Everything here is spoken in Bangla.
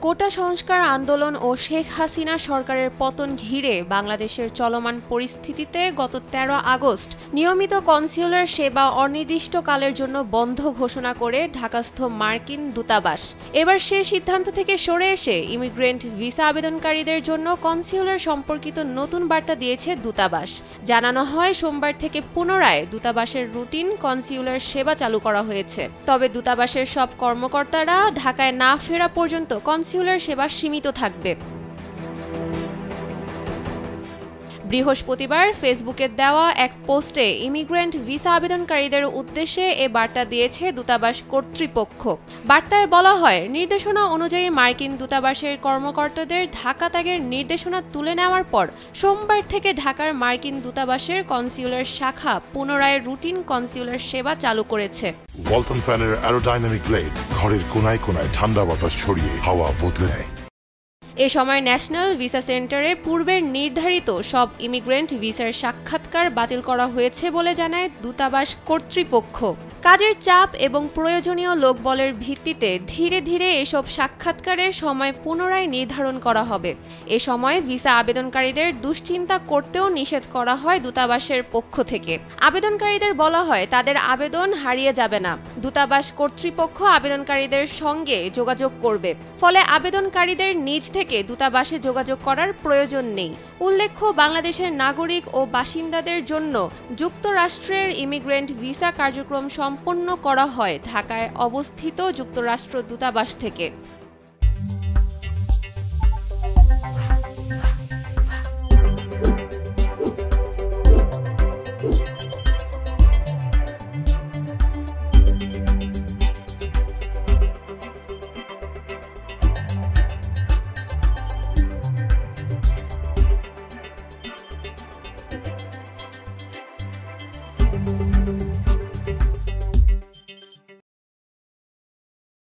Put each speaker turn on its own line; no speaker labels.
কোটা সংস্কার আন্দোলন ও শেখ হাসিনা সরকারের পতন ঘিরে বাংলাদেশের চলমান পরিস্থিতিতে গত ১৩ আগস্ট নিয়মিত কনস্যুলার সেবা অনির্দিষ্টকালের জন্য বন্ধ ঘোষণা করে ঢাকাস্থ মার্কিন দূতাবাস এবার সে সিদ্ধান্ত থেকে সরে এসে ইমিগ্রেন্ট ভিসা আবেদনকারীদের জন্য কনস্যুলার সম্পর্কিত নতুন বার্তা দিয়েছে দূতাবাস। জানানো হয় সোমবার থেকে পুনরায় দূতাবাসের রুটিন কনস্যুলার সেবা চালু করা হয়েছে। তবে দূতাবাসের সব কর্মকর্তারা ঢাকায় না ফেরা পর্যন্ত কনস্যুলার সেবা সীমিত থাকবে। বৃহস্পতিবার ফেসবুকে দেওয়া এক পোস্টে ইমিগ্রেন্ট ভিসা আবেদনকারীদের উদ্দেশ্যে এ বার্তা দিয়েছে দূতাবাস কর্তৃপক্ষ। বার্তায় বলা হয়, নির্দেশনা অনুযায়ী মার্কিন দূতাবাসের কর্মকর্তাদের ঢাকা ত্যাগের নির্দেশনা তুলে নেওয়ার পর সোমবার থেকে ঢাকার মার্কিন দূতাবাসের কনস্যুলার শাখা পুনরায় রুটিন কনস্যুলার সেবা চালু করেছে।
ওয়ালটন ফ্যানের অ্যারোডাইনামিক ব্লেড ঘরের কোনায় কোনায় ঠান্ডা বাতাস ছড়িয়ে হাওয়া বদলে নেয়।
এ সময় ন্যাশনাল ভিসা সেন্টারে পূর্বের নির্ধারিত সব ইমিগ্রেন্ট ভিসার সাক্ষাৎকার বাতিল করা হয়েছে বলে জানায় দূতাবাস কর্তৃপক্ষ। কাজের চাপ এবং প্রয়োজনীয় লোকবলের ভিত্তিতে ধীরে ধীরে এসব সাক্ষাৎকারের সময় পুনরায় নির্ধারণ করা হবে। এ সময় ভিসা আবেদনকারীদের দুশ্চিন্তা করতেও নিষেধ করা হয় দূতাবাসের পক্ষ থেকে। আবেদনকারীদের বলা হয় তাদের আবেদন হারিয়ে যাবে না। দূতাবাস কর্তৃপক্ষ আবেদনকারীদের সঙ্গে যোগাযোগ করবে, ফলে আবেদনকারীদের নিজ থেকে দূতাবাসে যোগাযোগ করার প্রয়োজন নেই। উল্লেখ্য, বাংলাদেশের নাগরিক ও বাসিন্দাদের জন্য যুক্তরাষ্ট্রের ইমিগ্রেন্ট ভিসা কার্যক্রম সম্পন্ন করা হয় ঢাকায় অবস্থিত যুক্তরাষ্ট্র দূতাবাস থেকে।